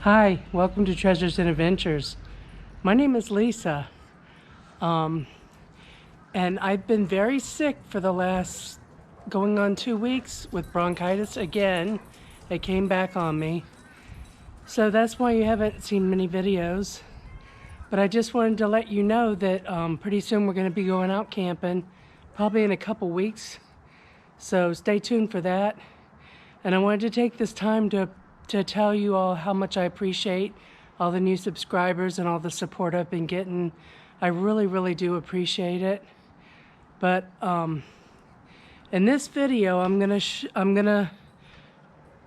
Hi, welcome to Treasures and Adventures. My name is Lisa, and I've been very sick for the last going on 2 weeks with bronchitis again. It came back on me, so that's why you haven't seen many videos. But I just wanted to let you know that pretty soon we're going to be going out camping, probably in a couple weeks. So stay tuned for that. And I wanted to take this time to tell you all how much I appreciate all the new subscribers and all the support I've been getting. I really, really do appreciate it. But in this video, I'm gonna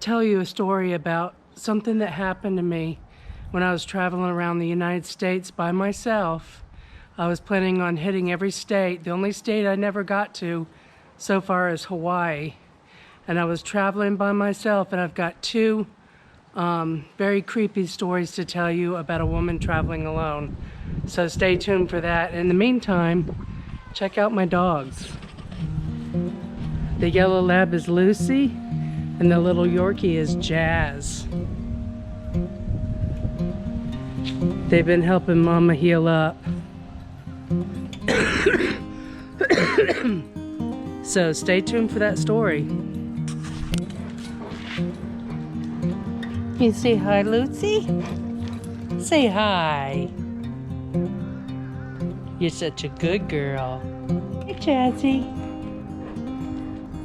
tell you a story about something that happened to me when I was traveling around the United States by myself. I was planning on hitting every state. The only state I never got to so far is Hawaii. And I was traveling by myself, and I've got two very creepy stories to tell you about a woman traveling alone. So stay tuned for that. In the meantime, check out my dogs. The yellow lab is Lucy, and the little Yorkie is Jazz. They've been helping Mama heal up. So stay tuned for that story. You say hi, Lucy? Say hi. You're such a good girl. Hey, Jazzy.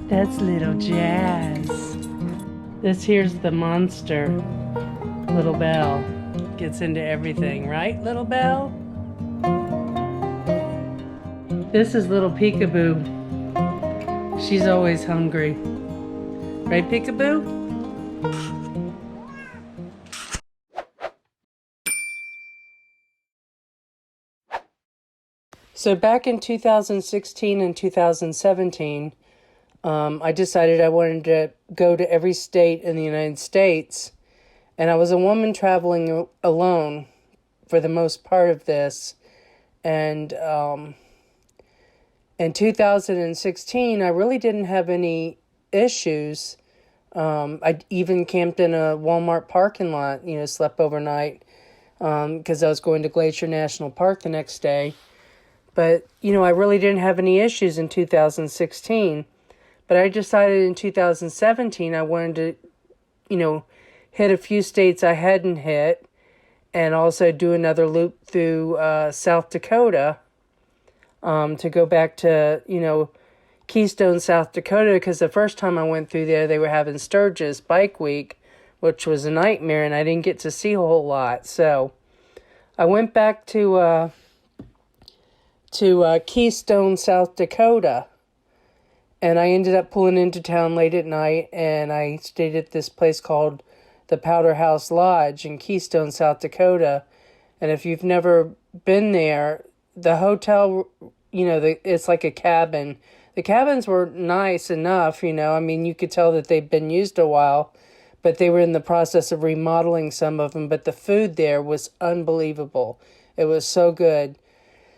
That's little Jazz. This here's the monster. Little Belle. Gets into everything, right, Little Belle? This is little Peekaboo. She's always hungry. Right, Peekaboo? So back in 2016 and 2017, I decided I wanted to go to every state in the United States. And I was a woman traveling alone for the most part of this. And in 2016, I really didn't have any issues. I even camped in a Walmart parking lot, slept overnight because I was going to Glacier National Park the next day. But, I really didn't have any issues in 2016. But I decided in 2017 I wanted to, hit a few states I hadn't hit, and also do another loop through South Dakota to go back to, Keystone, South Dakota, because the first time I went through there, they were having Sturgis Bike Week, which was a nightmare, and I didn't get to see a whole lot. So I went back to Keystone, South Dakota, and I ended up pulling into town late at night, and I stayed at this place called the Powder House Lodge in Keystone, South Dakota. And if you've never been there, the hotel, it's like a cabin. The cabins were nice enough, you could tell that they'd been used a while, but they were in the process of remodeling some of them. But the food there was unbelievable. It was so good.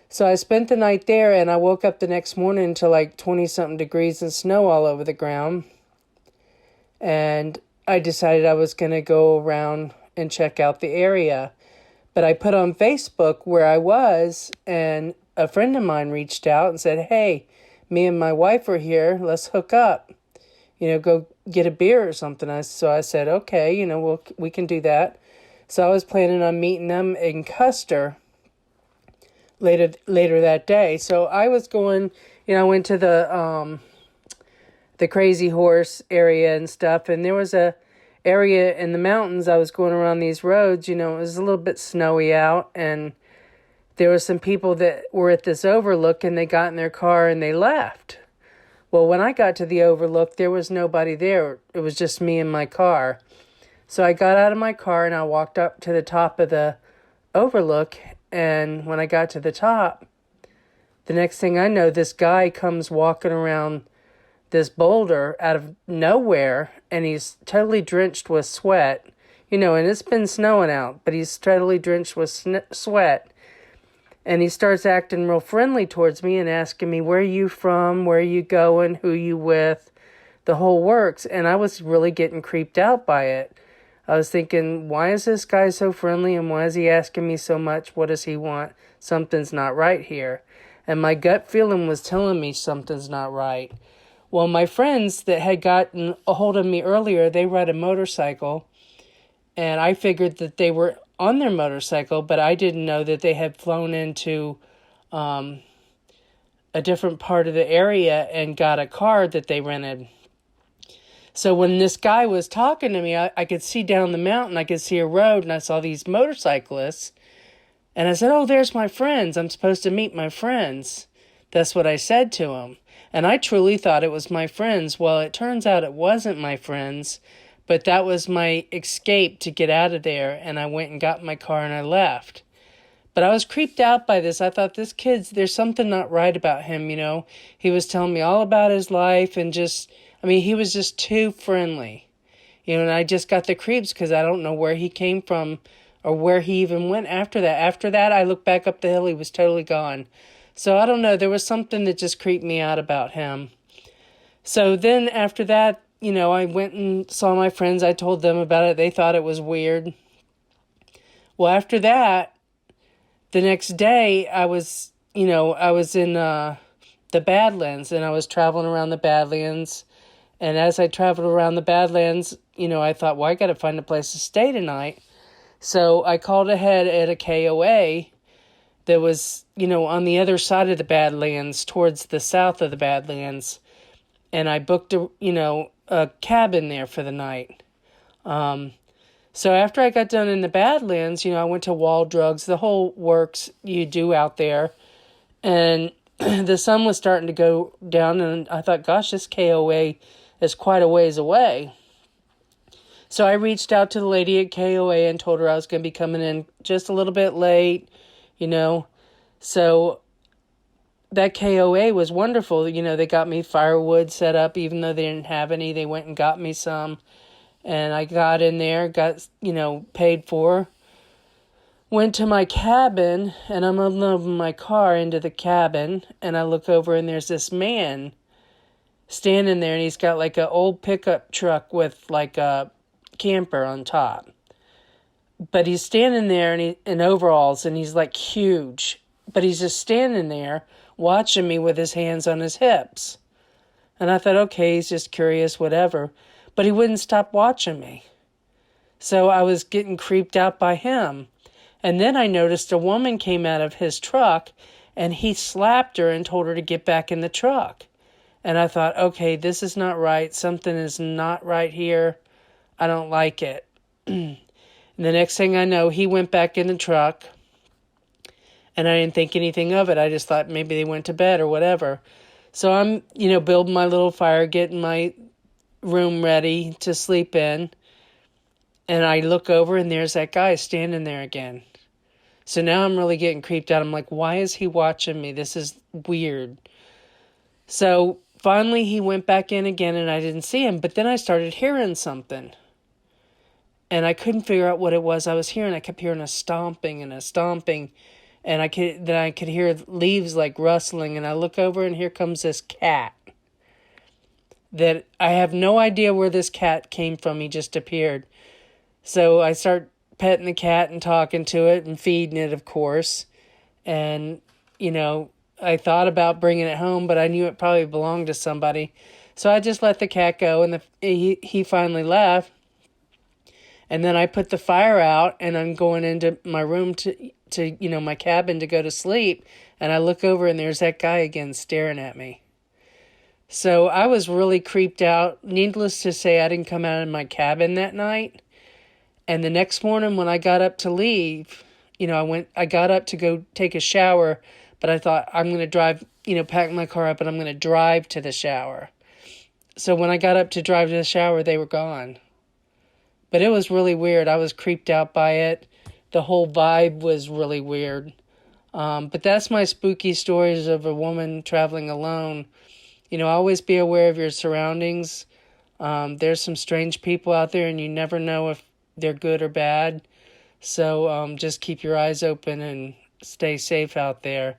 So I spent the night there, and I woke up the next morning to like 20-something degrees and snow all over the ground. And I decided I was going to go around and check out the area. But I put on Facebook where I was, and a friend of mine reached out and said, "Hey, me and my wife are here. Let's hook up. Go get a beer or something." So I said, "Okay, we can do that." So I was planning on meeting them in Custer later that day. So I was going, I went to the Crazy Horse area and stuff, and there was a area in the mountains. I was going around these roads, it was a little bit snowy out, and there were some people that were at this overlook, and they got in their car and they left. Well, when I got to the overlook, there was nobody there. It was just me and my car. So I got out of my car and I walked up to the top of the overlook, and when I got to the top, the next thing I know, this guy comes walking around this boulder out of nowhere, and he's totally drenched with sweat, and it's been snowing out, but he's totally drenched with sweat, and he starts acting real friendly towards me and asking me, "Where are you from? Where are you going? Who you with?" The whole works, and I was really getting creeped out by it. I was thinking, why is this guy so friendly and why is he asking me so much? What does he want? Something's not right here. And my gut feeling was telling me something's not right. Well, my friends that had gotten a hold of me earlier, they ride a motorcycle. And I figured that they were on their motorcycle, but I didn't know that they had flown into a different part of the area and got a car that they rented. So when this guy was talking to me, I could see down the mountain, I could see a road, and I saw these motorcyclists. And I said, oh, there's my friends. I'm supposed to meet my friends. That's what I said to him. And I truly thought it was my friends. Well, it turns out it wasn't my friends, but that was my escape to get out of there. And I went and got in my car and I left. But I was creeped out by this. I thought, this kid's, there's something not right about him, you know. He was telling me all about his life and he was just too friendly. You know, and I just got the creeps because I don't know where he came from or where he even went after that. After that, I looked back up the hill, he was totally gone. So I don't know, there was something that just creeped me out about him. So then after that, you know, I went and saw my friends. I told them about it. They thought it was weird. Well, after that, the next day, I was in the Badlands, and I was traveling around the Badlands. And as I traveled around the Badlands, you know, I thought, well, I got to find a place to stay tonight. So I called ahead at a KOA that was, you know, on the other side of the Badlands, towards the south of the Badlands. And I booked a cabin there for the night. So after I got done in the Badlands, you know, I went to Wall Drugs, the whole works you do out there. And the sun was starting to go down, and I thought, gosh, this KOA is quite a ways away. So I reached out to the lady at KOA and told her I was going to be coming in just a little bit late, you know. So that KOA was wonderful. You know, they got me firewood set up, even though they didn't have any. They went and got me some. And I got in there, got, you know, paid for. Went to my cabin, and I'm unloading my car into the cabin. And I look over, and there's this man standing there, and he's got like an old pickup truck with like a camper on top. But he's standing there in overalls, and he's like huge. But he's just standing there watching me with his hands on his hips. And I thought, okay, he's just curious, whatever. But he wouldn't stop watching me. So I was getting creeped out by him. And then I noticed a woman came out of his truck, and he slapped her and told her to get back in the truck. And I thought, okay, this is not right. Something is not right here. I don't like it. And the next thing I know, he went back in the truck, and I didn't think anything of it. I just thought maybe they went to bed or whatever. So I'm, you know, building my little fire, getting my room ready to sleep in. And I look over, and there's that guy standing there again. So now I'm really getting creeped out. I'm like, why is he watching me? This is weird. So finally he went back in again, and I didn't see him. But then I started hearing something. And I couldn't figure out what it was I was hearing. I kept hearing a stomping and a stomping. And I could hear leaves like rustling. And I look over, and here comes this cat. That I have no idea where this cat came from. He just appeared. So I start petting the cat and talking to it and feeding it, of course. And, you know, I thought about bringing it home, but I knew it probably belonged to somebody. So I just let the cat go, and he finally left. And then I put the fire out, and I'm going into my room to you know, my cabin to go to sleep. And I look over, and there's that guy again staring at me. So I was really creeped out. Needless to say, I didn't come out of my cabin that night. And the next morning when I got up to leave, you know, I got up to go take a shower, but I thought I'm going to drive, you know, pack my car up, and I'm going to drive to the shower. So when I got up to drive to the shower, they were gone. But it was really weird. I was creeped out by it. The whole vibe was really weird. But that's my spooky stories of a woman traveling alone. You know, always be aware of your surroundings. There's some strange people out there, and you never know if they're good or bad. So just keep your eyes open and stay safe out there.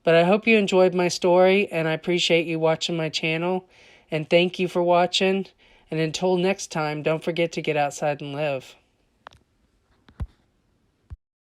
But I hope you enjoyed my story, and I appreciate you watching my channel. And thank you for watching. And until next time, don't forget to get outside and live.